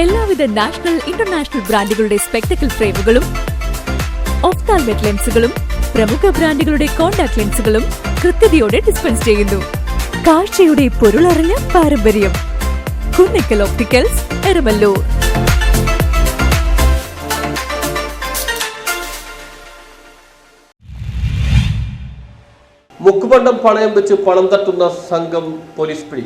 എല്ലാവിധ national international ബ്രാൻഡുകളുടെ spectacle ഫ്രെയിമുകളും ഒഫ്താൽമെറ്റ് ലെൻസുകളും പ്രമുഖ ബ്രാൻഡുകളുടെ കോൺടാക്ട് ലെൻസുകളും കൃത്യതയോടെ ഡിസ്പെൻസ് ചെയ്യുന്നു. കാഴ്ചയുടെ പൊരുളറിഞ്ഞ പാരമ്പര്യം. കുന്നക്കൽ ഓപ്റ്റിക്കൽസ്, എരമല്ലൂർ. മുക്കുപണ്ടം പണയം വെച്ച് പണം തട്ടുന്ന സംഘം പോലീസ് പിടി.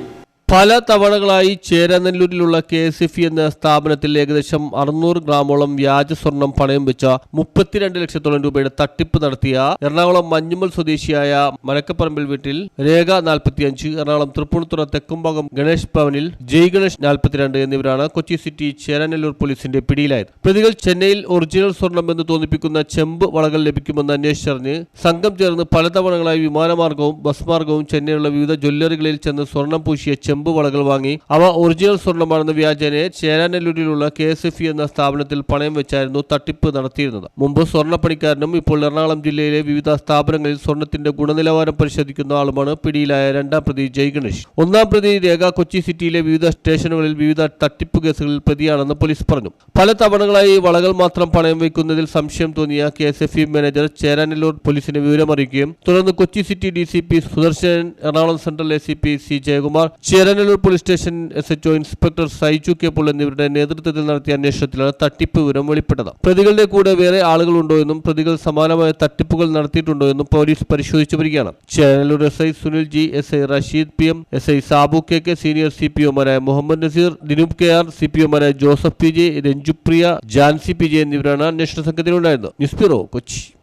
പല തവണകളായി ചേരാനെല്ലൂരിലുള്ള KSFE എന്ന സ്ഥാപനത്തിൽ ഏകദേശം 600 ഗ്രാമോളം വ്യാജ സ്വർണം പണയം വെച്ച 32 ലക്ഷത്തോളം രൂപയുടെ തട്ടിപ്പ് നടത്തിയ എറണാകുളം മഞ്ഞുമൽ സ്വദേശിയായ മലക്കപ്പറമ്പിൽ വീട്ടിൽ രേഖ 45, എറണാകുളം തൃപ്പൂണിത്തുറ തെക്കുംഭാഗം ഗണേഷ് ഭവനിൽ ജയ് ഗണേഷ് 42 എന്നിവരാണ് കൊച്ചി സിറ്റി ചേരാനെല്ലൂർ പോലീസിന്റെ പിടിയിലായത്. പ്രതികൾ ചെന്നൈയിൽ ഒറിജിനൽ സ്വർണം എന്ന് തോന്നിപ്പിക്കുന്ന ചെമ്പ് വളകൾ ലഭിക്കുമെന്ന് അന്വേഷിച്ചറിഞ്ഞ് സംഘം ചേർന്ന് പലതവണകളായി വിമാനമാർഗവും ബസ് മാർഗവും ചെന്നൈയിലുള്ള വിവിധ ജ്വല്ലറികളിൽ ചെന്ന് സ്വർണം പൂശിയ ചെമ്പ് വളകൾ വാങ്ങി അവ ഒറിജിനൽ സ്വർണ്ണമാണെന്ന് വ്യാജേന ചേരാനെല്ലൂരിലുള്ള KSFE എന്ന സ്ഥാപനത്തിൽ പണയം വെച്ചായിരുന്നു തട്ടിപ്പ് നടത്തിയിരുന്നത്. മുമ്പ് സ്വർണ്ണപ്പണിക്കാരനും ഇപ്പോൾ എറണാകുളം ജില്ലയിലെ വിവിധ സ്ഥാപനങ്ങളിൽ സ്വർണത്തിന്റെ ഗുണനിലവാരം പരിശോധിക്കുന്ന ആളുമാണ് പിടിയിലായ രണ്ടാം പ്രതി ജയ് ഗണേഷ്. ഒന്നാം പ്രതി രേഖ കൊച്ചി സിറ്റിയിലെ വിവിധ സ്റ്റേഷനുകളിൽ വിവിധ തട്ടിപ്പ് കേസുകളിൽ പ്രതിയാണെന്ന് പോലീസ് പറഞ്ഞു. പല തവണകളായി വളകൾ മാത്രം പണയം വയ്ക്കുന്നതിൽ സംശയം തോന്നിയ KSFE മാനേജർ ചേരാനെല്ലൂർ പോലീസിനെ വിവരമറിയിക്കുകയും തുടർന്ന് Kochi city DCP Sudarshan, Ernakulam central ACP C Jayakumar, Cheranallur police station SHO inspector Saiju K Paul എന്നിവരുടെ നേതൃത്വത്തിൽ നടത്തിയ അന്വേഷണത്തിലാണ് തട്ടിപ്പ് വിവരം വെളിപ്പെട്ടത്. പ്രതികളുടെ കൂടെ വേറെ ആളുകളുണ്ടോ എന്നും പ്രതികൾ സമാനമായ തട്ടിപ്പുകൾ നടത്തിയിട്ടുണ്ടോ എന്നും പോലീസ് പരിശോധിച്ചു വരികയാണ്. Cheranallur SI Sunil G, SI Rasheed PM, SI Sabu KK, senior CPOമാരായ മുഹമ്മദ് നസീർ, ദിനൂപ് KR, CPOമാരായ ജോസഫ് PJ, രഞ്ജുപ്രിയ, ജാൻസി PJ എന്നിവരാണ് അന്വേഷണ സംഘത്തിലുണ്ടായിരുന്നത്. News bureau, Kochi.